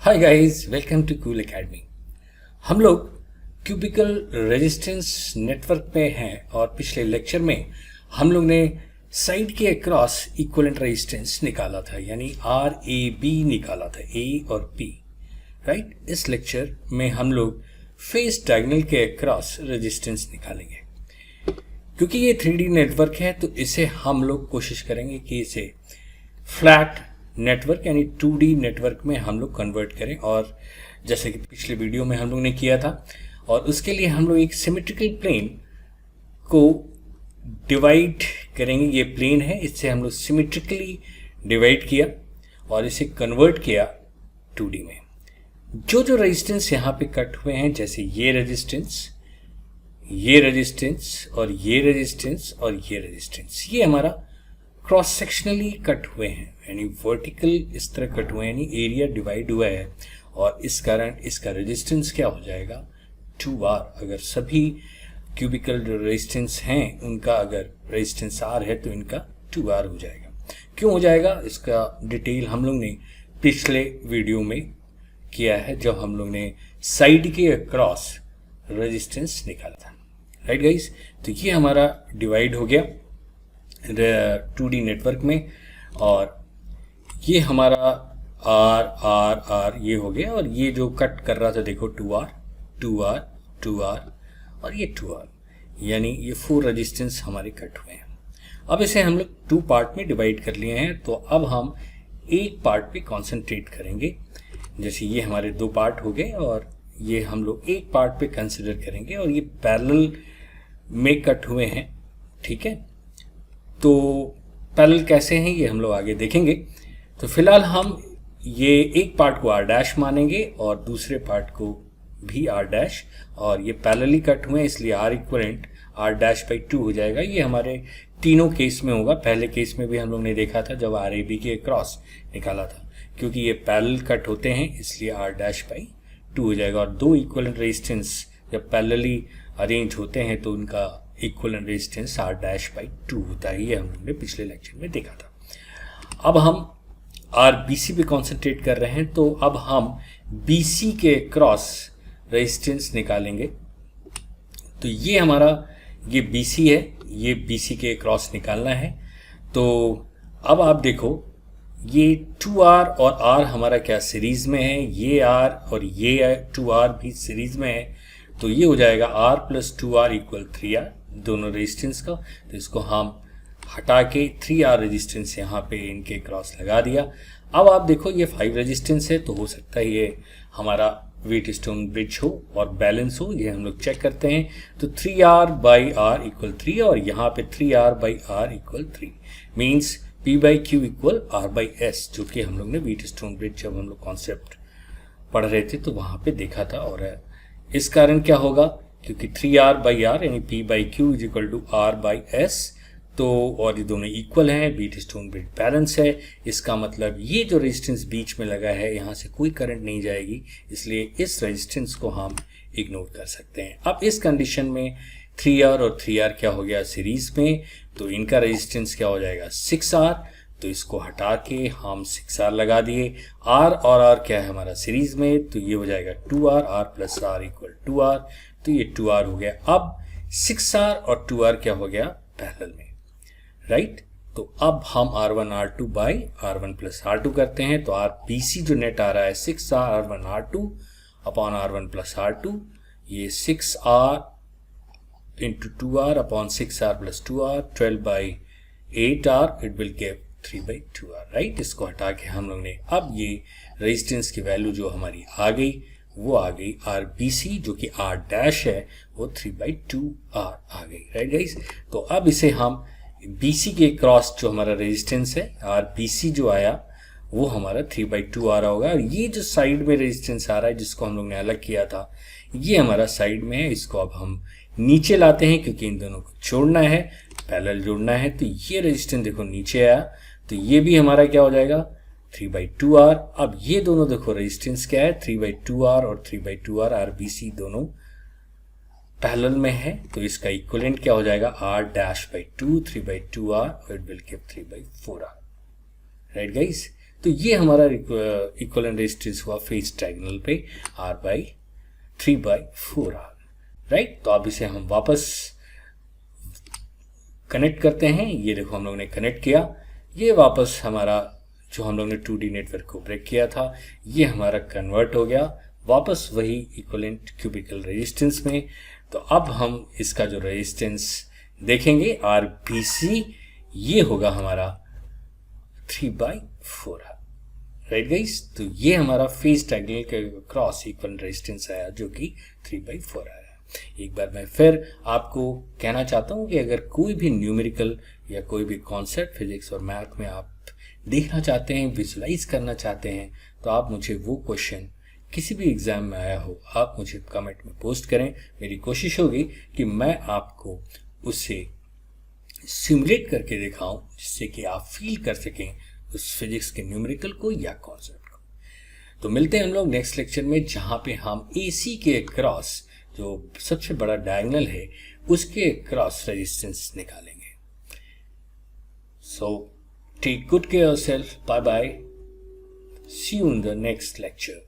Hi guys, welcome to cool academy. हम लोग cubicle resistance network में हैं और पिछले लेक्चर में हम लोग ने साइड के अक्रॉस इक्विवेलेंट रेजिस्टेंस निकाला था, यानी आर ए बी निकाला था, ए और बी, राइट। इस लेक्चर में हम लोग फेस डायगोनल के अक्रॉस रेजिस्टेंस निकालेंगे। क्योंकि ये 3D नेटवर्क है तो इसे हम लोग कोशिश करेंगे कि इसे फ्लैट नेटवर्क यानी 2D नेटवर्क में हम लोग कन्वर्ट करें, और जैसे कि पिछले वीडियो में हम लोग ने किया था। और उसके लिए हम लोग एक सिमेट्रिकल प्लेन को डिवाइड करेंगे। ये प्लेन है, इससे हम लोग सिमेट्रिकली डिवाइड किया और इसे कन्वर्ट किया 2D में। जो रेजिस्टेंस यहाँ पे कट हुए हैं, जैसे ये रेजिस्टेंस, ये रेजिस्टेंस और ये रेजिस्टेंस और ये रेजिस्टेंस, ये हमारा क्रॉस सेक्शनली कट हुए हैं, यानी वर्टिकल इस तरह कट हुए हैं, यानी एरिया डिवाइड हुआ है। और इस कारण इसका रेजिस्टेंस क्या हो जाएगा, 2R। अगर सभी क्यूबिकल जो रेजिस्टेंस हैं उनका अगर रेजिस्टेंस R है तो इनका 2R हो जाएगा। क्यों हो जाएगा, इसका डिटेल हम लोग ने पिछले वीडियो में किया है, जब हम लोग ने साइड के अक्रॉस रेजिस्टेंस निकाला था, राइट गाइस। तो ये हमारा डिवाइड हो गया 2D नेटवर्क में, और ये हमारा R R R ये हो गया। और ये जो कट कर रहा था देखो 2R 2R 2R और ये 2R, यानी ये 4 रेजिस्टेंस हमारे कट हुए हैं। अब इसे हम लोग 2 पार्ट में डिवाइड कर लिए हैं, तो अब हम एक पार्ट पे कंसंट्रेट करेंगे। जैसे ये हमारे 2 पार्ट हो गए और ये हम लोग एक पार्ट पे कंसिडर करेंगे, और ये पैरेलल में कट हुए हैं, ठीक है। तो पैरेलल कैसे हैं ये हम लोग आगे देखेंगे। तो फिलहाल हम ये एक पार्ट को R' मानेंगे और दूसरे पार्ट को भी R', और ये पैरेलली कट हुए हैं इसलिए R इक्वलेंट R'/2 हो जाएगा। ये हमारे तीनों केस में होगा। पहले केस में भी हम लोग ने देखा था जब RAB के क्रॉस निकाला था, क्योंकि ये पैरेलल कट होते हैं इसलिए R'/2 हो जाएगा। और 2 इक्विवेलेंट रेजिस्टेंस जब पैरेलली अरेंज होते हैं तो उनका इक्विवेलेंट रेजिस्टेंस R'/2 होता है। ये हम लोगों ने पिछले लेक्चर में देखा था। अब हम RBC पे कॉन्सेंट्रेट कर रहे हैं, तो अब हम BC के क्रॉस रेजिस्टेंस निकालेंगे। तो ये हमारा ये BC है, ये BC के क्रॉस निकालना है। तो अब आप देखो ये 2R और R हमारा क्या सीरीज में है, ये R और ये 2R भी सीरीज में है, तो ये हो जाएगा R + 2R = 3R, दोनों रेजिस्टेंस का। तो इसको हम हटा के 3R रेजिस्टेंस यहाँ पे इनके क्रॉस लगा दिया। अब आप देखो ये 5 रेजिस्टेंस है, तो हो सकता है ये हमारा व्हीटस्टोन ब्रिज हो और बैलेंस हो, ये हम लोग चेक करते हैं। तो 3R/R = 3 और यहाँ पे 3R/R = 3 मीन्स P/Q = R/S, जो कि हम लोग ने व्हीटस्टोन ब्रिज जब हम लोग कॉन्सेप्ट पढ़ रहे थे तो वहाँ पे देखा था। और इस कारण क्या होगा, क्योंकि 3R/R यानी P/Q = R/S, तो और ये दोनों इक्वल हैं, व्हीटस्टोन ब्रिज बैलेंस है। इसका मतलब ये जो रेजिस्टेंस बीच में लगा है यहाँ से कोई करंट नहीं जाएगी, इसलिए इस रेजिस्टेंस को हम इग्नोर कर सकते हैं। अब इस कंडीशन में 3R और 3R क्या हो गया सीरीज में, तो इनका रेजिस्टेंस क्या हो जाएगा 6R। तो इसको हटा के हम 6R लगा दिए। R और R क्या है हमारा सीरीज में, तो ये हो जाएगा 2R, R + R = 2R, तो ये 2R हो गया। अब 6R और 2R क्या हो गया पैरेलल में, राइट। तो अब हम R1R2/R1 + R2 करते हैं, तो RBC जो नेट आ रहा है 6R R1R2/R1 + R2, ये 6R × 2R/ 6R + 2R, 12/8R, it will give 3/2R, right. इसको हटा के हम लोग ने अब ये रेजिस्टेंस की वैल्यू जो हमारी आ गई वो आ गई RBC, जो कि R' है, वो 3/2R आ गई, राइट गाइस। तो अब इसे हम BC के क्रॉस जो हमारा रेजिस्टेंस है RBC जो आया वो हमारा 3/2 आ रहा होगा। और ये जो साइड में रेजिस्टेंस आ रहा है जिसको हम लोग ने अलग किया था, ये हमारा साइड में है। इसको अब हम नीचे लाते हैं क्योंकि इन दोनों को जोड़ना है, पैरेलल जोड़ना है। तो ये रेजिस्टेंस देखो नीचे आया, तो ये भी हमारा क्या हो जाएगा 3/2R। अब ये दोनों देखो रेजिस्टेंस क्या है 3/2R और 3/2R, RBC दोनों पैरेलल में है, तो इसका इक्विवेलेंट क्या हो जाएगा R'/2 3/2R, और it will give 3/4R, right guys. तो ये हमारा इक्विवेलेंट रेजिस्टेंस हुआ फेज डायगोनल पे R/3/4R, राइट। तो अब इसे हम वापस कनेक्ट करते हैं। ये देखो हम लोग ने कनेक्ट किया, ये वापस हमारा जो हम लोग ने 2D नेटवर्क को ब्रेक किया था ये हमारा कन्वर्ट हो गया वापस वही इक्विवेलेंट क्यूबिकल रेजिस्टेंस में। तो अब हम इसका जो रेजिस्टेंस देखेंगे RBC, ये होगा हमारा 3/4R, राइट गाइस। तो ये हमारा फेज डायगोनल के क्रॉस इक्विवेलेंट रेजिस्टेंस आया जो कि 3/4R है। एक बार मैं फिर आपको कहना चाहता हूँ कि अगर कोई भी न्यूमेरिकल या कोई भी कॉन्सेप्ट फिजिक्स और मैथ में आप देखना चाहते हैं, विजुलाइज करना चाहते हैं, तो आप मुझे वो क्वेश्चन किसी भी एग्जाम में आया हो आप मुझे कमेंट में पोस्ट करें। मेरी कोशिश होगी कि मैं आपको उसे सिमुलेट करके दिखाऊं जिससे कि आप फील कर सकें उस फिजिक्स के न्यूमेरिकल को या कॉन्सेप्ट को। तो मिलते हैं हम लोग नेक्स्ट लेक्चर में जहां पे हम AC के क्रॉस जो सबसे बड़ा डायगोनल है उसके क्रॉस रेजिस्टेंस निकालेंगे। So take good care of yourself. Bye bye. See you in the next lecture.